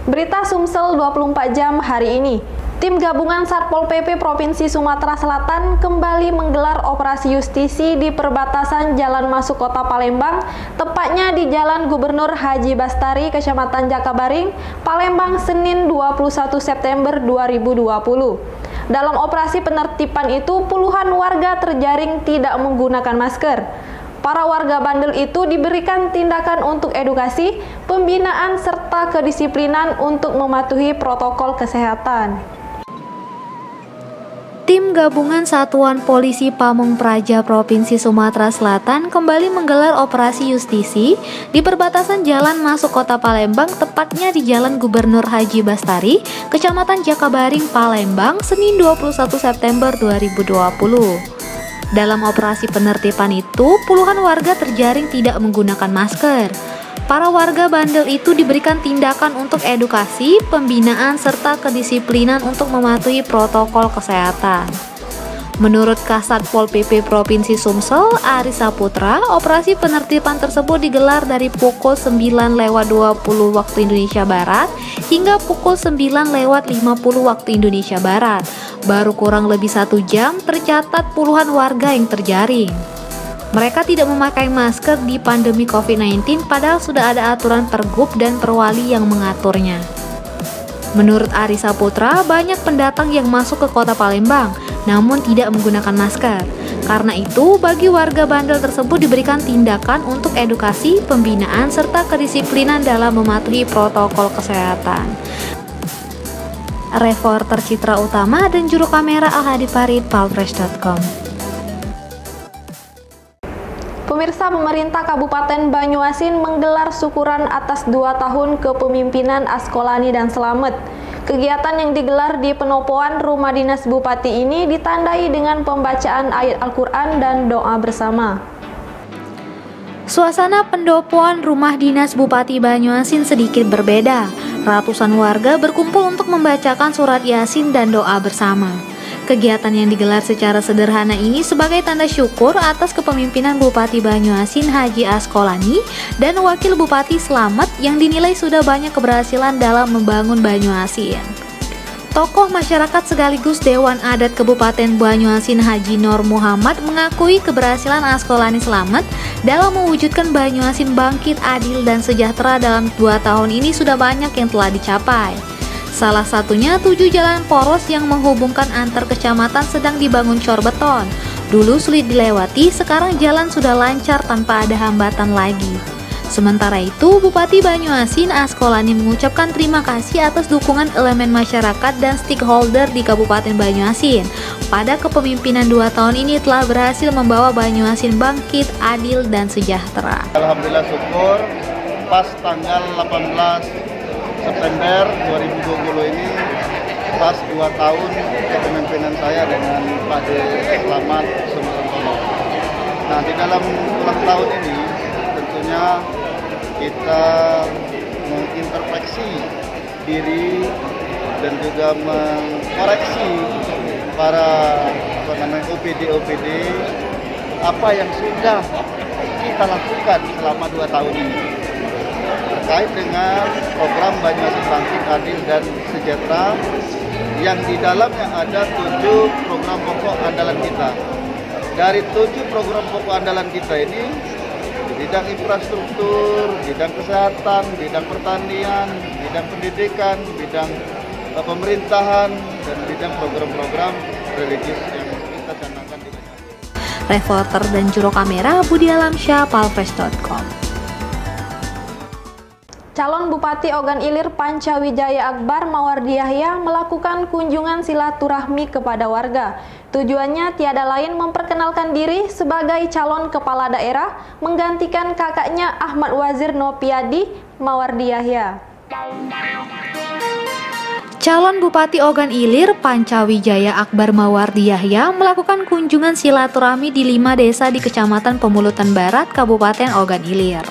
Berita Sumsel 24 jam hari ini. Tim gabungan Satpol PP Provinsi Sumatera Selatan kembali menggelar operasi justisi di perbatasan jalan masuk kota Palembang, tepatnya di Jalan Gubernur Haji Bastari, Kecamatan Jakabaring, Palembang, Senin 21 September 2020. Dalam operasi penertiban itu, puluhan warga terjaring tidak menggunakan masker. Para warga bandel itu diberikan tindakan untuk edukasi, pembinaan, serta kedisiplinan untuk mematuhi protokol kesehatan. Tim gabungan Satuan Polisi Pamong Praja Provinsi Sumatera Selatan kembali menggelar operasi justisi di perbatasan jalan masuk kota Palembang, tepatnya di Jalan Gubernur Haji Bastari, Kecamatan Jakabaring, Palembang, Senin 21 September 2020. Dalam operasi penertiban itu, puluhan warga terjaring tidak menggunakan masker. Para warga bandel itu diberikan tindakan untuk edukasi, pembinaan, serta kedisiplinan untuk mematuhi protokol kesehatan. Menurut Kasat Pol PP Provinsi Sumsel, Ari Saputra, operasi penertiban tersebut digelar dari pukul 9.20 waktu Indonesia Barat hingga pukul 9.50 waktu Indonesia Barat. Baru kurang lebih 1 jam tercatat puluhan warga yang terjaring. Mereka tidak memakai masker di pandemi COVID-19 padahal sudah ada aturan pergub dan perwali yang mengaturnya. Menurut Ari Saputra, banyak pendatang yang masuk ke kota Palembang namun tidak menggunakan masker. Karena itu, bagi warga bandel tersebut diberikan tindakan untuk edukasi, pembinaan, serta kedisiplinan dalam mematuhi protokol kesehatan. Reporter Citra Utama dan juru kamera Al-Hadi Farid, palfresh.com. Pemirsa, pemerintah Kabupaten Banyuasin menggelar syukuran atas 2 tahun kepemimpinan Askolani dan Slamet. Kegiatan yang digelar di Penopoan Rumah Dinas Bupati ini ditandai dengan pembacaan ayat Al-Quran dan doa bersama. Suasana pendopoan Rumah Dinas Bupati Banyuasin sedikit berbeda. Ratusan warga berkumpul untuk membacakan surat Yasin dan doa bersama. Kegiatan yang digelar secara sederhana ini sebagai tanda syukur atas kepemimpinan Bupati Banyuasin Haji Askolani dan Wakil Bupati Slamet yang dinilai sudah banyak keberhasilan dalam membangun Banyuasin. Tokoh masyarakat sekaligus Dewan Adat Kabupaten Banyuasin Haji Nur Muhammad mengakui keberhasilan Askolani Slamet dalam mewujudkan Banyuasin bangkit, adil, dan sejahtera dalam 2 tahun ini sudah banyak yang telah dicapai. Salah satunya 7 jalan poros yang menghubungkan antar kecamatan sedang dibangun cor beton. Dulu sulit dilewati, sekarang jalan sudah lancar tanpa ada hambatan lagi. Sementara itu, Bupati Banyuasin Askolani mengucapkan terima kasih atas dukungan elemen masyarakat dan stakeholder di Kabupaten Banyuasin. Pada kepemimpinan 2 tahun ini telah berhasil membawa Banyuasin bangkit, adil, dan sejahtera. Alhamdulillah syukur, pas tanggal 18 September 2020 ini pas 2 tahun kepemimpinan saya dengan Pak Selamat Sumsel. Nah, di dalam ulang tahun ini tentunya kita mengintrospeksi diri dan juga mengkoreksi para OPD apa yang sudah kita lakukan selama 2 tahun ini terkait dengan program Banyuasin Bangkit, Adil, dan Sejahtera yang di dalamnya ada 7 program pokok andalan kita. Dari 7 program pokok andalan kita ini, bidang infrastruktur, bidang kesehatan, bidang pertanian, bidang pendidikan, bidang pemerintahan, dan bidang program-program religius yang kita canangkan di Banyuasin. Reporter dan juru kamera Budi Alamsyah, palfresh.com. Calon Bupati Ogan Ilir Pancawijaya Akbar Mawardi Yahya melakukan kunjungan silaturahmi kepada warga. Tujuannya tiada lain memperkenalkan diri sebagai calon kepala daerah menggantikan kakaknya Ahmad Wazir Nopiadi Mawardi Yahya. Calon Bupati Ogan Ilir Pancawijaya Akbar Mawardi Yahya melakukan kunjungan silaturahmi di 5 desa di Kecamatan Pemulutan Barat, Kabupaten Ogan Ilir.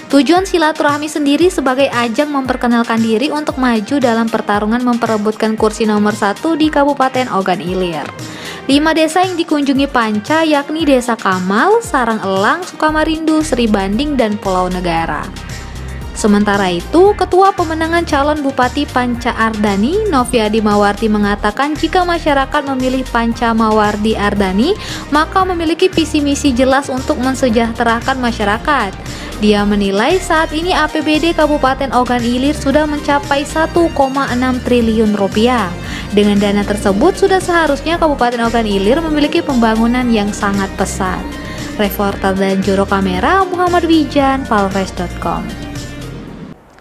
Tujuan silaturahmi sendiri sebagai ajang memperkenalkan diri untuk maju dalam pertarungan memperebutkan kursi nomor 1 di Kabupaten Ogan Ilir. 5 desa yang dikunjungi Panca yakni Desa Kamal, Sarang Elang, Sukamarindu, Sri Banding, dan Pulau Negara. Sementara itu, Ketua Pemenangan Calon Bupati Panca Ardani, Noviadi Mawardi mengatakan jika masyarakat memilih Panca Mawardi Ardani, maka memiliki visi misi jelas untuk mensejahterakan masyarakat. Dia menilai saat ini APBD Kabupaten Ogan Ilir sudah mencapai 1,6 triliun rupiah. Dengan dana tersebut sudah seharusnya Kabupaten Ogan Ilir memiliki pembangunan yang sangat pesat. Reporter dan juru kamera Muhammad Wijan, palfresh.com.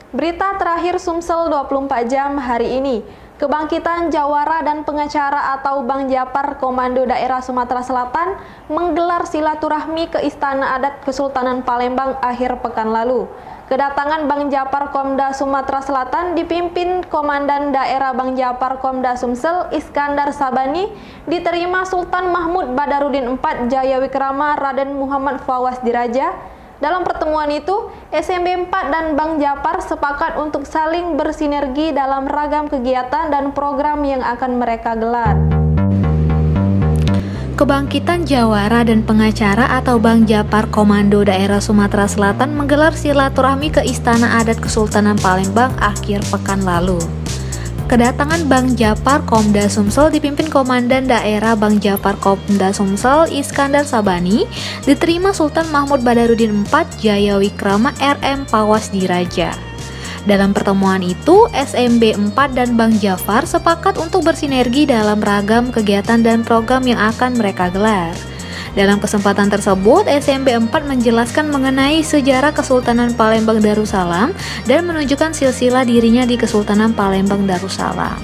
Berita terakhir Sumsel 24 jam hari ini. Kebangkitan Jawara dan Pengacara atau Bang Japar Komando Daerah Sumatera Selatan menggelar silaturahmi ke Istana Adat Kesultanan Palembang akhir pekan lalu. Kedatangan Bang Japar Komda Sumatera Selatan dipimpin Komandan Daerah Bang Japar Komda Sumsel Iskandar Sabani diterima Sultan Mahmud Badarudin IV Jayawikrama Raden Muhammad Fawaz Diraja. Dalam pertemuan itu, SMB 4 dan Bang Japar sepakat untuk saling bersinergi dalam ragam kegiatan dan program yang akan mereka gelar. Kebangkitan Jawara dan Pengacara atau Bang Japar Komando Daerah Sumatera Selatan menggelar silaturahmi ke Istana Adat Kesultanan Palembang akhir pekan lalu. Kedatangan Bang Japar Komda Sumsel dipimpin Komandan Daerah Bang Japar Komda Sumsel Iskandar Sabani diterima Sultan Mahmud Badarudin IV Jayawikrama RM Fawaz Diraja. Dalam pertemuan itu, SMB 4 dan Bang Japar sepakat untuk bersinergi dalam ragam kegiatan dan program yang akan mereka gelar. Dalam kesempatan tersebut, SMB 4 menjelaskan mengenai sejarah Kesultanan Palembang Darussalam dan menunjukkan silsilah dirinya di Kesultanan Palembang Darussalam.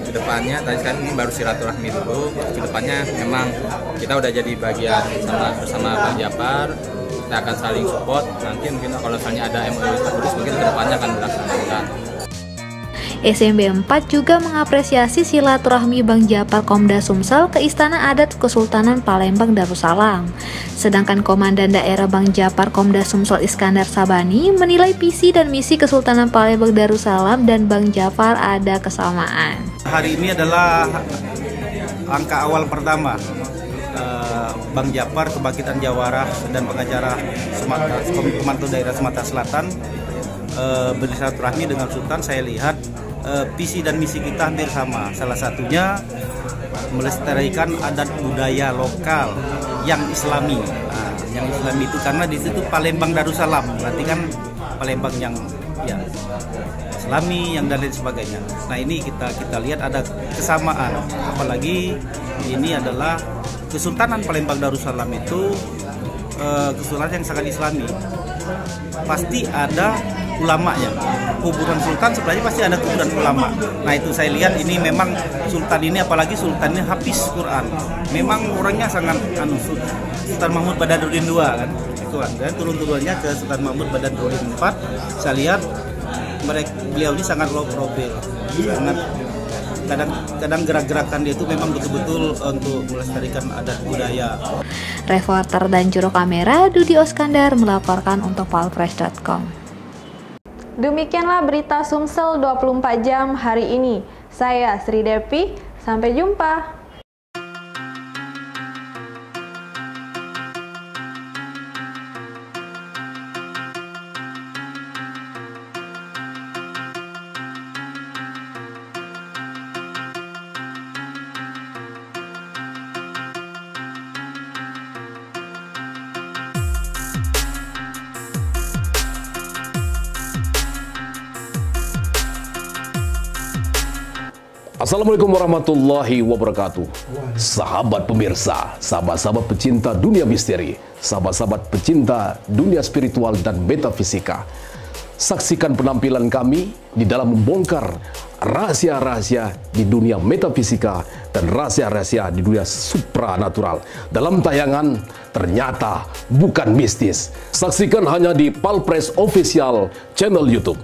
Kedepannya, tadi kan ini baru silaturahmi dulu. Kedepannya memang kita udah jadi bagian bersama Bang Japar. Kita akan saling support. Nanti mungkin kalau misalnya ada MOU terus mungkin kedepannya akan dilaksanakan. SMB 4 juga mengapresiasi silaturahmi Bang Japar Komda Sumsel ke Istana Adat Kesultanan Palembang Darussalam. Sedangkan Komandan Daerah Bang Japar Komda Sumsel Iskandar Sabani menilai visi dan misi Kesultanan Palembang Darussalam dan Bang Japar ada kesamaan. Hari ini adalah angka awal pertama Bang Japar Kebangkitan Jawara dan Pengacara Komando Daerah Sumatera Selatan bersilaturahmi dengan Sultan. Saya lihat visi dan misi kita hampir sama. Salah satunya melestarikan adat budaya lokal yang Islami. Nah, yang Islami itu karena di situ Palembang Darussalam, berarti kan Palembang yang ya Islami yang dan lain sebagainya. Nah ini kita lihat ada kesamaan. Apalagi ini adalah Kesultanan Palembang Darussalam itu kesultanan yang sangat Islami. Pasti ada ulamanya. Kuburan sultan sebenarnya pasti ada kuburan ulama. Nah itu saya lihat ini memang sultan ini, apalagi sultan ini hafiz Quran. Memang orangnya sangat Sultan Mahmud Badarudin II kan. Itu kan. Dan turun-turunnya ke Sultan Mahmud Badarudin IV. Saya lihat beliau ini sangat low profile. Sangat kadang gerak-gerakan dia itu memang betul-betul untuk melestarikan adat budaya. Reporter dan juru kamera Dudi Oskandar melaporkan untuk palfresh.com. Demikianlah berita Sumsel 24 jam hari ini. Saya Sri Devi, sampai jumpa. Assalamualaikum warahmatullahi wabarakatuh. Sahabat pemirsa, sahabat-sahabat pecinta dunia misteri, sahabat-sahabat pecinta dunia spiritual dan metafisika. Saksikan penampilan kami di dalam membongkar rahasia-rahasia di dunia metafisika dan rahasia-rahasia di dunia supranatural dalam tayangan Ternyata Bukan Mistis. Saksikan hanya di Palfresh Official channel YouTube.